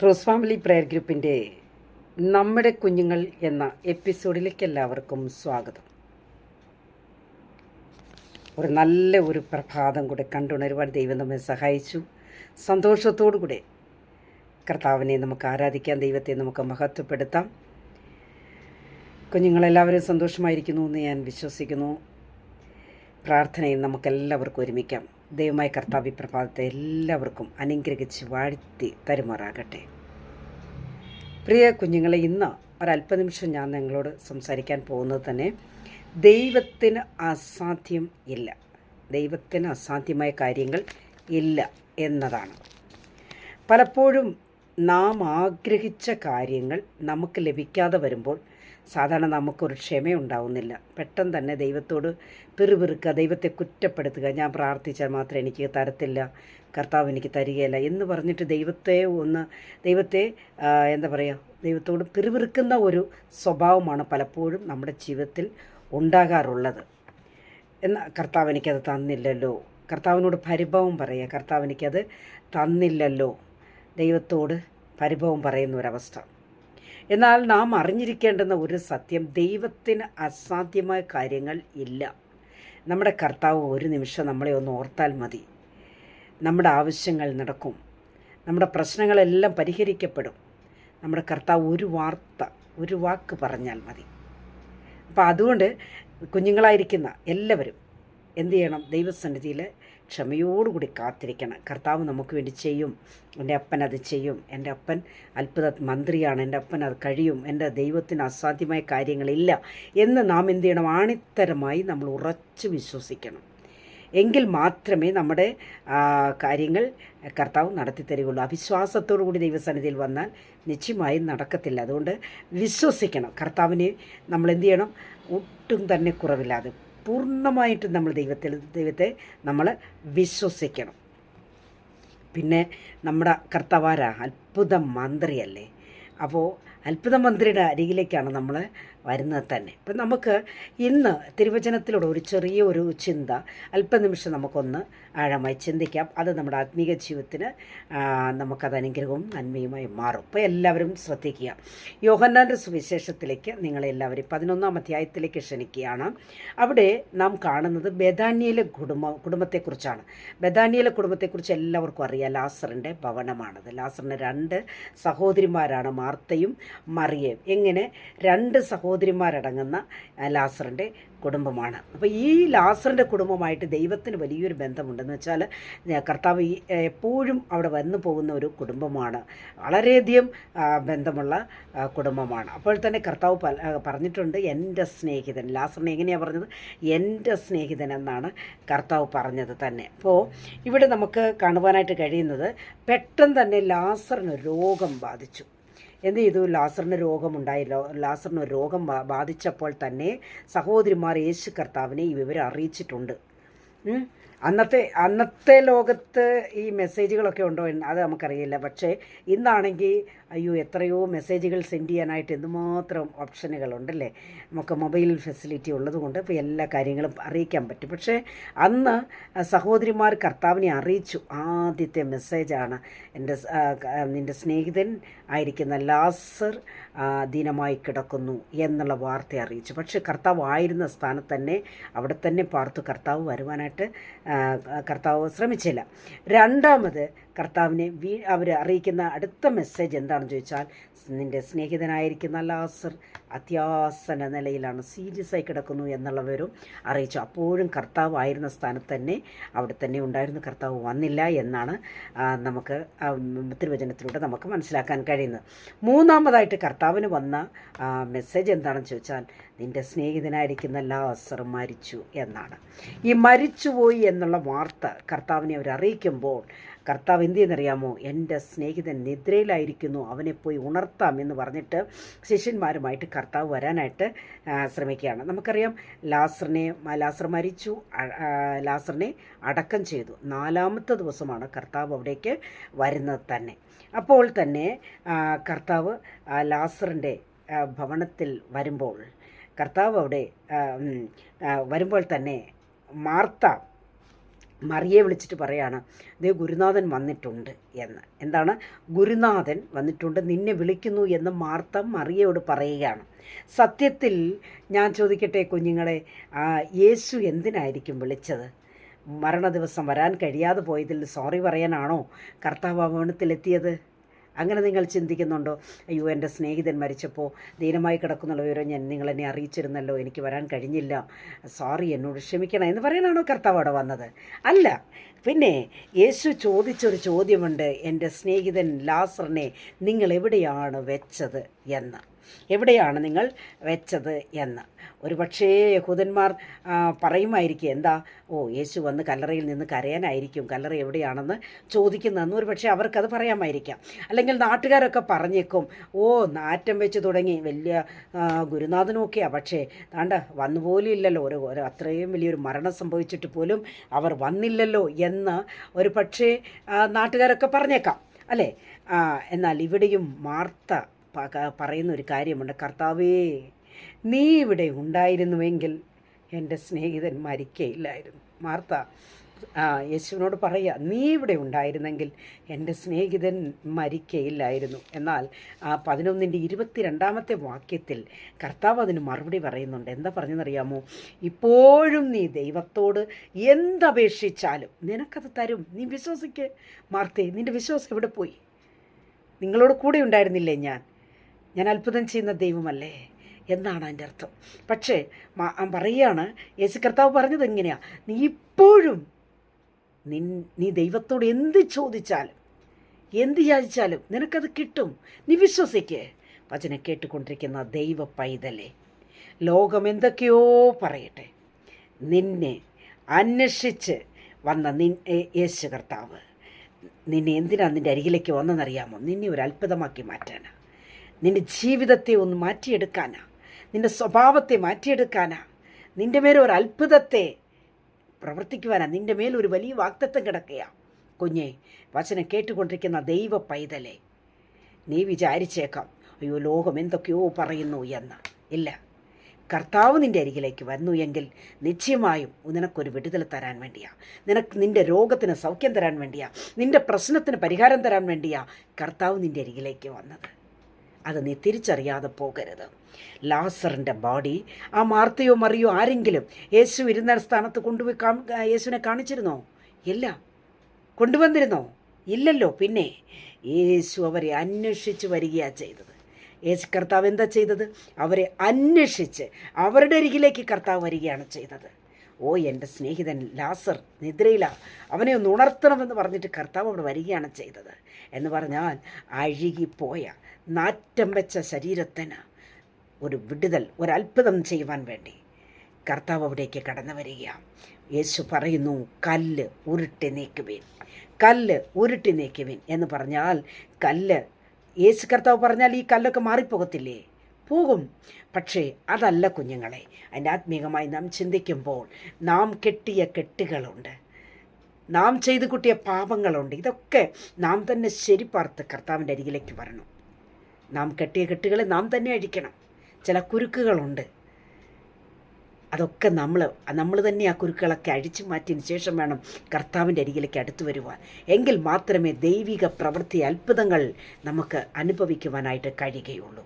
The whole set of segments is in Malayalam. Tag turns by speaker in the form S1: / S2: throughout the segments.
S1: ട്രൂസ് ഫാമിലി പ്രയർ ഗ്രൂപ്പിൻ്റെ നമ്മുടെ കുഞ്ഞുങ്ങൾ എന്ന എപ്പിസോഡിലേക്ക് എല്ലാവർക്കും സ്വാഗതം. ഒരു പ്രഭാതം കൂടെ കണ്ടുണരുവാൻ ദൈവം നമ്മെ സഹായിച്ചു. സന്തോഷത്തോടു കൂടെ കർത്താവിനെ നമുക്ക് ആരാധിക്കാം, ദൈവത്തെ നമുക്ക് മഹത്വപ്പെടുത്താം. കുഞ്ഞുങ്ങളെല്ലാവരും സന്തോഷമായിരിക്കുന്നു എന്ന് ഞാൻ വിശ്വസിക്കുന്നു. പ്രാർത്ഥനയിൽ നമുക്കെല്ലാവർക്കും ഒരുമിക്കാം. ദൈവമായ കർത്താവ് പ്രഭാതത്തെ എല്ലാവർക്കും അനുഗ്രഹിച്ച് വാഴ്ത്തി തരുമാറാകട്ടെ. പ്രിയ കുഞ്ഞുങ്ങളെ, ഇന്ന് ഒരല്പനിമിഷം ഞാൻ നിങ്ങളോട് സംസാരിക്കാൻ പോകുന്നത് തന്നെ ദൈവത്തിന് അസാധ്യം ഇല്ല, ദൈവത്തിന് അസാധ്യമായ കാര്യങ്ങൾ ഇല്ല എന്നതാണ്. പലപ്പോഴും നാം ആഗ്രഹിച്ച കാര്യങ്ങൾ നമുക്ക് ലഭിക്കാതെ വരുമ്പോൾ സാധാരണ നമുക്കൊരു ക്ഷമയുണ്ടാവുന്നില്ല. പെട്ടെന്ന് തന്നെ ദൈവത്തോട് പിറുപിറുക്കുക, ദൈവത്തെ കുറ്റപ്പെടുത്തുക. ഞാൻ പ്രാർത്ഥിച്ചാൽ മാത്രം എനിക്ക് തരത്തില്ല, കർത്താവ് എനിക്ക് തരികയില്ല എന്ന് പറഞ്ഞിട്ട് ദൈവത്തെ ദൈവത്തോട് പിറുപിറുക്കുന്ന ഒരു സ്വഭാവമാണ് പലപ്പോഴും നമ്മുടെ ജീവിതത്തിൽ ഉണ്ടാകാറുള്ളത്. എന്നാൽ കർത്താവ് എനിക്കത് തന്നില്ലല്ലോ, കർത്താവിനോട് പരിഭവം പറയുക, കർത്താവ് എനിക്കത് തന്നില്ലല്ലോ, ദൈവത്തോട് പരിഭവം പറയുന്ന ഒരവസ്ഥ. എന്നാൽ നാം അറിഞ്ഞിരിക്കേണ്ടുന്ന ഒരു സത്യം, ദൈവത്തിന് അസാധ്യമായ കാര്യങ്ങൾ ഇല്ല. നമ്മുടെ കർത്താവ് ഒരു നിമിഷം നമ്മളെ ഒന്ന് ഓർത്താൽ മതി, നമ്മുടെ ആവശ്യങ്ങൾ നടക്കും, നമ്മുടെ പ്രശ്നങ്ങളെല്ലാം പരിഹരിക്കപ്പെടും. നമ്മുടെ കർത്താവ് ഒരു വാക്ക് പറഞ്ഞാൽ മതി. അപ്പോൾ അതുകൊണ്ട് കുഞ്ഞുങ്ങളായിരിക്കുന്ന എല്ലാവരും എന്തു ചെയ്യണം? ദൈവസന്നിധിയിൽ ക്ഷമയോടുകൂടി കാത്തിരിക്കണം. കർത്താവ് നമുക്ക് വേണ്ടി ചെയ്യും. എൻ്റെ അപ്പൻ അത് ചെയ്യും, എൻ്റെ അപ്പൻ അത്ഭുത മന്ത്രിയാണ്, എൻ്റെ അപ്പൻ അത് കഴിയും, എൻ്റെ ദൈവത്തിന് അസാധ്യമായ കാര്യങ്ങളില്ല എന്ന് നാം എന്തു ചെയ്യണം? ആണിത്തരമായി നമ്മൾ ഉറച്ചു വിശ്വസിക്കണം. എങ്കിൽ മാത്രമേ നമ്മുടെ കാര്യങ്ങൾ കർത്താവ് നടത്തി തരികയുള്ളൂ. അവിശ്വാസത്തോടു കൂടി ദൈവസന്നിധിയിൽ വന്നാൽ നിശ്ചയമായും നടക്കത്തില്ല. അതുകൊണ്ട് വിശ്വസിക്കണം. നമ്മൾ എന്തു ചെയ്യണം? ഒട്ടും തന്നെ കുറവില്ലാതെ പൂർണ്ണമായിട്ടും നമ്മൾ ദൈവത്തെ നമ്മൾ വിശ്വസിക്കണം. പിന്നെ നമ്മുടെ കർത്താവാരാ? അത്ഭുത മന്ത്രിയല്ലേ? അപ്പോൾ അത്ഭുത മന്ത്രിയുടെ അരികിലേക്കാണ് നമ്മൾ വരുന്നത് തന്നെ. ഇപ്പം നമുക്ക് ഇന്ന് തിരുവചനത്തിലൂടെ ഒരു ചെറിയ ചിന്ത അല്പനിമിഷം നമുക്കൊന്ന് ആഴമായി ചിന്തിക്കാം. അത് നമ്മുടെ ആത്മീക ജീവിതത്തിന് നമുക്കത് അനുഗ്രഹവും നന്മയുമായി മാറും. അപ്പോൾ എല്ലാവരും ശ്രദ്ധിക്കുക. യോഹന്നാൻ്റെ സുവിശേഷത്തിലേക്ക് നിങ്ങളെല്ലാവരും 11-ാം അധ്യായത്തിലേക്ക് ക്ഷണിക്കുകയാണ്. അവിടെ നാം കാണുന്നത് ബെഥാന്യയിലെ കുടുംബത്തെക്കുറിച്ചാണ്. ബെഥാന്യയിലെ കുടുംബത്തെക്കുറിച്ച് എല്ലാവർക്കും അറിയാം. ലാസറിൻ്റെ ഭവനമാണത്. ലാസറിന് 2 സഹോദരിമാരാണ്, മാർത്തയും മറിയയും. എങ്ങനെ 2 സഹോദരിമാരടങ്ങുന്ന ലാസറിൻ്റെ കുടുംബമാണ്. അപ്പോൾ ഈ ലാസറിൻ്റെ കുടുംബമായിട്ട് ദൈവത്തിന് വലിയൊരു ബന്ധമുണ്ടെന്ന് വെച്ചാൽ കർത്താവ് എപ്പോഴും അവിടെ വന്നു പോകുന്ന ഒരു കുടുംബമാണ്, വളരെയധികം ബന്ധമുള്ള കുടുംബമാണ്. അപ്പോൾ തന്നെ കർത്താവ് പറഞ്ഞിട്ടുണ്ട്, എൻ്റെ സ്നേഹിതൻ. ലാസറിനെ എങ്ങനെയാണ് പറഞ്ഞത്? എൻ്റെ സ്നേഹിതൻ എന്നാണ് കർത്താവ് പറഞ്ഞത് തന്നെ. അപ്പോൾ ഇവിടെ നമുക്ക് കാണുവാനായിട്ട് കഴിയുന്നത്, പെട്ടെന്ന് തന്നെ ലാസറിന് രോഗം ബാധിച്ചു. എന്ത് ചെയ്തു? ലാസറിന് രോഗമുണ്ടായല്ലോ. ലാസറിന് രോഗം ബാധിച്ചപ്പോൾ തന്നെ സഹോദരിമാർ യേശു കർത്താവിനെ ഈ വിവരം അറിയിച്ചിട്ടുണ്ട്. അന്നത്തെ ലോകത്ത് ഈ മെസ്സേജുകളൊക്കെ ഉണ്ടോ അത് നമുക്കറിയില്ല. പക്ഷേ ഇന്നാണെങ്കിൽ എത്രയോ മെസ്സേജുകൾ സെൻഡ് ചെയ്യാനായിട്ട് എന്തുമാത്രം ഓപ്ഷനുകളുണ്ടല്ലേ. നമുക്ക് മൊബൈൽ ഫെസിലിറ്റി ഉള്ളതുകൊണ്ട് ഇപ്പോൾ എല്ലാ കാര്യങ്ങളും അറിയിക്കാൻ പറ്റും. പക്ഷേ അന്ന് സഹോദരിമാർ കർത്താവിനെ അറിയിച്ചു. ആദ്യത്തെ മെസ്സേജാണ്, നിൻ്റെ സ്നേഹിതൻ ആയിരിക്കുന്ന ലാസർ ദീനമായി കിടക്കുന്നു എന്നുള്ള വാർത്ത അറിയിച്ചു. പക്ഷേ കർത്താവ് ആയിരുന്ന സ്ഥാനത്ത് തന്നെ അവിടെ തന്നെ പാർത്തു. കർത്താവ് വരുവാനായിട്ട് കർത്താവ് ശ്രമിച്ചില്ല. രണ്ടാമത് കർത്താവിനെ അവർ അറിയിക്കുന്ന അടുത്ത മെസ്സേജ് എന്താണെന്ന് ചോദിച്ചാൽ, നിൻ്റെ സ്നേഹിതനായിരിക്കുന്ന ലാസർ അത്യാസന്ന നിലയിലാണ്, സീരിയസ് ആയി കിടക്കുന്നു എന്നുള്ളവരും അറിയിച്ചു. അപ്പോഴും കർത്താവ് ആയിരുന്ന സ്ഥാനത്ത് തന്നെ അവിടെ തന്നെ ഉണ്ടായിരുന്നു. കർത്താവ് വന്നില്ല എന്നാണ് നമുക്ക് തിരുവചനത്തിലൂടെ നമുക്ക് മനസ്സിലാക്കാൻ കഴിയുന്നത്. മൂന്നാമതായിട്ട് കർത്താവിന് വന്ന മെസ്സേജ് എന്താണെന്ന് ചോദിച്ചാൽ, നിൻ്റെ സ്നേഹിതനായിരിക്കുന്ന ലാസർ മരിച്ചു എന്നാണ്. ഈ മരിച്ചുപോയി എന്നുള്ള വാർത്ത കർത്താവിനെ അവർ അറിയിക്കുമ്പോൾ കർത്താവ് എന്ത് ചെയ്യുന്നറിയാമോ? എൻ്റെ സ്നേഹിതൻ നിദ്രയിലായിരിക്കുന്നു, അവനെ പോയി ഉണർത്താം എന്ന് പറഞ്ഞിട്ട് ശിഷ്യന്മാരുമായിട്ട് കർത്താവ് വരാനായിട്ട് ശ്രമിക്കുകയാണ്. നമുക്കറിയാം, ലാസർ മരിച്ചു, ലാസറിനെ അടക്കം ചെയ്തു. 4-ാമത്തെ ദിവസമാണ് കർത്താവ് അവിടേക്ക് വരുന്നത് തന്നെ. അപ്പോൾ തന്നെ കർത്താവ് ലാസറിൻ്റെ ഭവനത്തിൽ വരുമ്പോൾ തന്നെ മാർത്ത മറിയെ വിളിച്ചിട്ട് പറയാണ്, ദേ ഗുരുനാഥൻ വന്നിട്ടുണ്ട് എന്ന്. എന്താണ്? ഗുരുനാഥൻ വന്നിട്ടുണ്ട്, നിന്നെ വിളിക്കുന്നു എന്ന് മാർത്ത മറിയയോട് പറയുകയാണ്. സത്യത്തിൽ ഞാൻ ചോദിക്കട്ടെ കുഞ്ഞുങ്ങളെ, യേശു എന്തിനായിരിക്കും വിളിച്ചത്? മരണ ദിവസം വരാൻ കഴിയാതെ പോയതിൽ സോറി പറയാനാണോ കർത്താവ് ഭവനത്തിലെത്തിയത്? അങ്ങനെ നിങ്ങൾ ചിന്തിക്കുന്നുണ്ടോ? അയ്യോ, എൻ്റെ സ്നേഹിതൻ മരിച്ചപ്പോൾ ദീനമായി കിടക്കുന്നുള്ള വിവരം നിങ്ങളെന്നെ അറിയിച്ചിരുന്നല്ലോ, എനിക്ക് വരാൻ കഴിഞ്ഞില്ല, സോറി, എന്നോട് ക്ഷമിക്കണം എന്ന് പറയാനാണോ കർത്താവ് അവിടെ വന്നത്? അല്ല. പിന്നെ യേശു ചോദിച്ചൊരു ചോദ്യമുണ്ട്, എൻ്റെ സ്നേഹിതൻ ലാസറിനെ നിങ്ങൾ എവിടെയാണ് വെച്ചത് എന്ന്. എവിടെയാണ് നിങ്ങൾ വെച്ചത് എന്ന്. ഒരു പക്ഷേ യഹൂദന്മാർ പറയുമായിരിക്കും, എന്താ, യേശു വന്ന് കല്ലറയിൽ നിന്ന് കരയാനായിരിക്കും കല്ലറ എവിടെയാണെന്ന് ചോദിക്കുന്നതെന്ന് ഒരു പക്ഷേ അവർക്കത് പറയാമായിരിക്കാം. അല്ലെങ്കിൽ നാട്ടുകാരൊക്കെ പറഞ്ഞേക്കും, നാറ്റം വെച്ച് തുടങ്ങി, വലിയ ഗുരുനാഥനൊക്കെയാണ്, പക്ഷേ താണ്ട വന്നുപോലും ഇല്ലല്ലോ, ഒരു അത്രയും വലിയൊരു മരണം സംഭവിച്ചിട്ട് പോലും അവർ വന്നില്ലല്ലോ എന്ന് ഒരു പക്ഷേ നാട്ടുകാരൊക്കെ പറഞ്ഞേക്കാം, അല്ലേ? എന്നാൽ ഇവിടെയും മാർത്ത പറയുന്ന ഒരു കാര്യമുണ്ട്, കർത്താവേ, നീ ഇവിടെ ഉണ്ടായിരുന്നുവെങ്കിൽ എൻ്റെ സ്നേഹിതൻ മരിക്കയില്ലായിരുന്നു. മാർത്ത യേശുവിനോട് പറയുക, നീ ഇവിടെ ഉണ്ടായിരുന്നെങ്കിൽ എൻ്റെ സ്നേഹിതൻ മരിക്കയില്ലായിരുന്നു. എന്നാൽ 11:22 വാക്യത്തിൽ കർത്താവ് അതിന് മറുപടി പറയുന്നുണ്ട്. എന്താ പറഞ്ഞെന്നറിയാമോ? ഇപ്പോഴും നീ ദൈവത്തോട് എന്തപേക്ഷിച്ചാലും നിനക്കത് തരും. നീ വിശ്വസിക്ക് മാർത്തേ, നിൻ്റെ വിശ്വാസം എവിടെ പോയി? നിങ്ങളോട് കൂടെ ഉണ്ടായിരുന്നില്ലേ ഞാൻ അത്ഭുതം ചെയ്യുന്ന ദൈവമല്ലേ എന്നാണ് അതിൻ്റെ അർത്ഥം. പക്ഷേ പറയുകയാണ്, യേശു കർത്താവ് പറഞ്ഞത് എങ്ങനെയാണ്? നീ ഇപ്പോഴും നീ ദൈവത്തോട് എന്ത് ചോദിച്ചാലും എന്ത് യാചിച്ചാലും നിനക്കത് കിട്ടും. നീ വിശ്വസിക്ക്. വചനം കേട്ടുകൊണ്ടിരിക്കുന്ന ദൈവ പൈതലേ, ലോകം എന്തൊക്കെയോ പറയട്ടെ, നിന്നെ അന്വേഷിച്ച് വന്ന യേശു കർത്താവ് നിന്നെ എന്തിനാണ് നിൻ്റെ അരികിലേക്ക് വന്നെന്നറിയാമോ? നിന്നെ ഒരു അത്ഭുതമാക്കി മാറ്റാനാ, നിൻ്റെ ജീവിതത്തെ ഒന്ന് മാറ്റിയെടുക്കാനാ, നിൻ്റെ സ്വഭാവത്തെ മാറ്റിയെടുക്കാനാ, നിൻ്റെ മേലെ ഒരു അത്ഭുതത്തെ പ്രവർത്തിക്കുവാനാ, നിൻ്റെ മേലൊരു വലിയ വാഗ്ദത്തം കിടക്കുകയാ. കുഞ്ഞെ, വചനം കേട്ടുകൊണ്ടിരിക്കുന്ന ദൈവ പൈതലേ, നീ വിചാരിച്ചേക്കാം, അയ്യോ ലോകം എന്തൊക്കെയോ പറയുന്നു എന്ന്. ഇല്ല, കർത്താവ് നിൻ്റെ അരികിലേക്ക് വന്നു എങ്കിൽ നിശ്ചയമായും നിനക്കൊരു വിടുതൽ തരാൻ വേണ്ടിയാ, നിൻ്റെ രോഗത്തിന് സൗഖ്യം തരാൻ വേണ്ടിയാ, നിൻ്റെ പ്രശ്നത്തിന് പരിഹാരം തരാൻ വേണ്ടിയാ കർത്താവ് നിൻ്റെ അരികിലേക്ക് വന്നത്. അത് നീ തിരിച്ചറിയാതെ പോകരുത്. ലാസറിൻ്റെ ബോഡി മാർത്തയോ മറിയോ ആരെങ്കിലും യേശു ഇരുന്ന സ്ഥാനത്ത് കൊണ്ടുപോയി യേശുവിനെ കാണിച്ചിരുന്നോ? ഇല്ല. കൊണ്ടുവന്നിരുന്നോ? ഇല്ലല്ലോ. പിന്നെ യേശു അവരെ അന്വേഷിച്ച് വരികയാണ് ചെയ്തത്. യേശു കർത്താവ് എന്താ ചെയ്തത്? അവരെ അന്വേഷിച്ച് അവരുടെ അരികിലേക്ക് കർത്താവ് വരികയാണ് ചെയ്തത്. എൻ്റെ സ്നേഹിതൻ ലാസർ നിദ്രയിലാണ്, അവനെ ഒന്ന് ഉണർത്തണമെന്ന് പറഞ്ഞിട്ട് കർത്താവ് അവിടെ വരികയാണ് ചെയ്തത്. എന്ന് പറഞ്ഞാൽ അഴുകിപ്പോയ നാറ്റം വെച്ച ശരീരത്തിന് ഒരു വിടുതൽ, ഒരു അത്ഭുതം ചെയ്യുവാൻ വേണ്ടി കർത്താവ് അവിടേക്ക് കടന്നു വരികയാണ്. യേശു പറയുന്നു, കല്ല് ഉരുട്ടി നീക്കുവിൻ, കല്ല് ഉരുട്ടി നീക്കുവിൻ എന്ന് പറഞ്ഞാൽ കല്ല്, യേശു കർത്താവ് പറഞ്ഞാൽ ഈ കല്ലൊക്കെ മാറിപ്പോകത്തില്ലേ? പോകും. പക്ഷേ അതല്ല കുഞ്ഞുങ്ങളെ. അതിൻ്റെ ആത്മീകമായി നാം ചിന്തിക്കുമ്പോൾ നാം കെട്ടിയ കെട്ടുകളുണ്ട്, നാം ചെയ്തു കൂട്ടിയ പാപങ്ങളുണ്ട്. ഇതൊക്കെ നാം തന്നെ ശരിപ്പാർത്ത് കർത്താവിൻ്റെ അരികിലേക്ക് വരണം. നാം കെട്ടിയ കെട്ടുകളെ നാം തന്നെ അഴിക്കണം. ചില കുരുക്കുകളുണ്ട്, അതൊക്കെ നമ്മൾ തന്നെ ആ കുരുക്കുകളൊക്കെ അഴിച്ചു മാറ്റിയതിന് ശേഷം വേണം കർത്താവിൻ്റെ അരികിലേക്ക് അടുത്തു വരുവാൻ. എങ്കിൽ മാത്രമേ ദൈവിക പ്രവൃത്തി, അത്ഭുതങ്ങൾ നമുക്ക് അനുഭവിക്കുവാനായിട്ട് കഴിയുകയുള്ളൂ.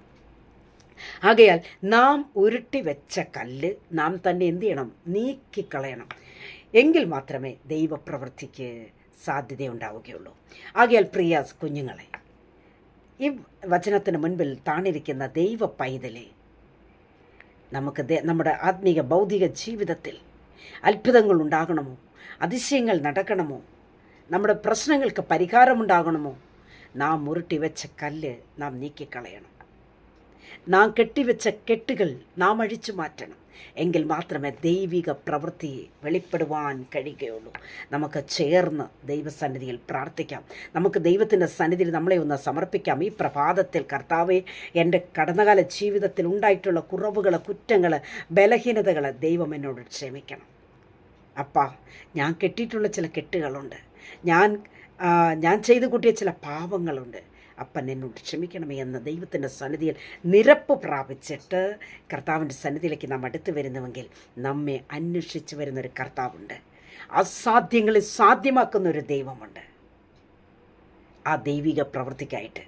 S1: ആകയാൽ നാം ഉരുട്ടി വെച്ച കല്ല് നാം തന്നെ എന്ത് ചെയ്യണം? നീക്കിക്കളയണം. എങ്കിൽ മാത്രമേ ദൈവപ്രവൃത്തിക്ക് സാധ്യതയുണ്ടാവുകയുള്ളൂ. ആകയാൽ പ്രിയ കുഞ്ഞുങ്ങളെ, ഈ വചനത്തിന് മുൻപിൽ താണിരിക്കുന്ന ദൈവ പൈതലെ, നമുക്ക് നമ്മുടെ ആത്മീക ഭൗതിക ജീവിതത്തിൽ അത്ഭുതങ്ങൾ ഉണ്ടാകണമോ? അതിശയങ്ങൾ നടക്കണമോ? നമ്മുടെ പ്രശ്നങ്ങൾക്ക് പരിഹാരമുണ്ടാകണമോ? നാം ഉരുട്ടി വെച്ച കല്ല് നാം നീക്കിക്കളയണം. നാം കെട്ടിവെച്ച കെട്ടുകൾ നാം അഴിച്ചു മാറ്റണം. എങ്കിൽ മാത്രമേ ദൈവിക പ്രവൃത്തി വെളിപ്പെടുവാൻ കഴിയുകയുള്ളൂ. നമുക്ക് ചേർന്ന് ദൈവസന്നിധിയിൽ പ്രാർത്ഥിക്കാം. നമുക്ക് ദൈവത്തിൻ്റെ സന്നിധിയിൽ നമ്മളെ ഒന്ന് സമർപ്പിക്കാം. ഈ പ്രഭാതത്തിൽ കർത്താവേ, എൻ്റെ കടന്നകാല ജീവിതത്തിൽ ഉണ്ടായിട്ടുള്ള കുറവുകൾ, കുറ്റങ്ങൾ, ബലഹീനതകൾ ദൈവം എന്നോട് ക്ഷമിക്കണം. അപ്പാ, ഞാൻ കെട്ടിയിട്ടുള്ള ചില കെട്ടുകളുണ്ട്, ഞാൻ ചെയ്തു കൂട്ടിയ ചില പാപങ്ങളുണ്ട്. അപ്പൻ എന്നോട് ക്ഷമിക്കണമേ എന്ന് ദൈവത്തിൻ്റെ സന്നിധിയിൽ നിരപ്പ് പ്രാപിച്ചിട്ട് കർത്താവിൻ്റെ സന്നിധിയിലേക്ക് നാം അടുത്ത് വരുന്നുവെങ്കിൽ നമ്മെ അന്വേഷിച്ച് വരുന്നൊരു കർത്താവുണ്ട്. അസാധ്യങ്ങളെ സാധ്യമാക്കുന്ന ഒരു ദൈവമുണ്ട്. ആ ദൈവിക പ്രവൃത്തിക്കായിട്ട്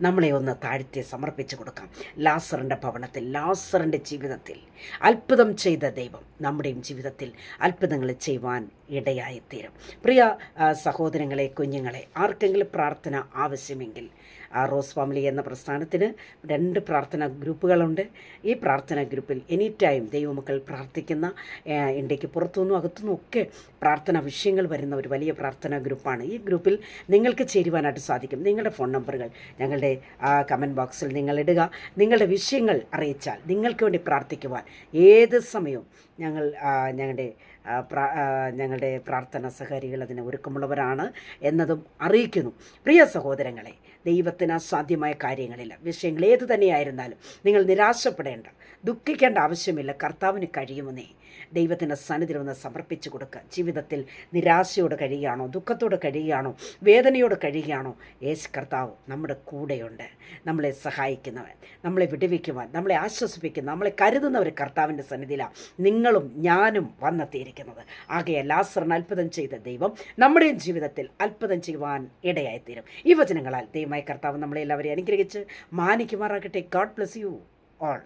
S1: നമ്മളെ ഒന്ന് താഴ്ത്തി സമർപ്പിച്ചു കൊടുക്കാം. ലാസറിൻ്റെ ഭവനത്തിൽ, ലാസറിൻ്റെ ജീവിതത്തിൽ അത്ഭുതം ചെയ്ത ദൈവം നമ്മുടെയും ജീവിതത്തിൽ അത്ഭുതങ്ങൾ ചെയ്യുവാൻ ഇടയായിത്തീരും. പ്രിയ സഹോദരങ്ങളെ, കുഞ്ഞുങ്ങളെ, ആർക്കെങ്കിലും പ്രാർത്ഥന ആവശ്യമെങ്കിൽ റോസ് ഫാമിലി എന്ന പ്രസ്ഥാനത്തിന് 2 പ്രാർത്ഥനാ ഗ്രൂപ്പുകളുണ്ട്. ഈ പ്രാർത്ഥനാ ഗ്രൂപ്പിൽ എനി ടൈം ദൈവമക്കൾ പ്രാർത്ഥിക്കുന്ന, ഇന്ത്യക്ക് പുറത്തുനിന്നും അകത്തുനിന്നും ഒക്കെ പ്രാർത്ഥനാ വിഷയങ്ങൾ വരുന്ന ഒരു വലിയ പ്രാർത്ഥനാ ഗ്രൂപ്പാണ്. ഈ ഗ്രൂപ്പിൽ നിങ്ങൾക്ക് ചേരുവാനായിട്ട് സാധിക്കും. നിങ്ങളുടെ ഫോൺ നമ്പറുകൾ ഞങ്ങളുടെ കമൻറ്റ് ബോക്സിൽ നിങ്ങൾ ഇടുക. നിങ്ങളുടെ വിഷയങ്ങൾ അറിയിച്ചാൽ നിങ്ങൾക്ക് വേണ്ടി പ്രാർത്ഥിക്കുവാൻ ഏത് സമയവും ഞങ്ങളുടെ പ്രാർത്ഥന സഹകാരികൾ അതിന് ഒരുക്കമുള്ളവരാണ് എന്നതും അറിയിക്കുന്നു. പ്രിയ സഹോദരങ്ങളെ, ദൈവത്തിന് അസാധ്യമായ കാര്യങ്ങളില്ല. വിഷയങ്ങൾ ഏതു തന്നെയായിരുന്നാലും നിങ്ങൾ നിരാശപ്പെടേണ്ട, ദുഃഖിക്കേണ്ട ആവശ്യമില്ല. കർത്താവിന് കഴിയുമെന്നേ. ദൈവത്തിൻ്റെ സന്നിധിയിൽ ഒന്ന് സമർപ്പിച്ചു കൊടുക്കുക. ജീവിതത്തിൽ നിരാശയോടെ കഴിയുകയാണോ, ദുഃഖത്തോടെ കഴിയുകയാണോ, വേദനയോടെ കഴിയുകയാണോ, യേശു കർത്താവ് നമ്മുടെ കൂടെയുണ്ട്. നമ്മളെ സഹായിക്കുന്നവൻ, നമ്മളെ വിടുവിക്കുവാൻ, നമ്മളെ ആശ്വസിപ്പിക്കുന്ന, നമ്മളെ കരുതുന്നവർ കർത്താവിൻ്റെ സന്നിധിയിലാണ് നിങ്ങളും ഞാനും വന്നെത്തിയിരിക്കുന്നത്. ആകെ ലാസറിന് അത്ഭുതം ചെയ്ത ദൈവം നമ്മുടെയും ജീവിതത്തിൽ അത്ഭുതം ചെയ്യുവാൻ ഇടയായിത്തീരും. ഈ വചനങ്ങളാൽ ദൈവമായ കർത്താവ് നമ്മളെ എല്ലാവരെയും അനുഗ്രഹിച്ച് മാനിക്കുമാറാകട്ടെ. God bless you all.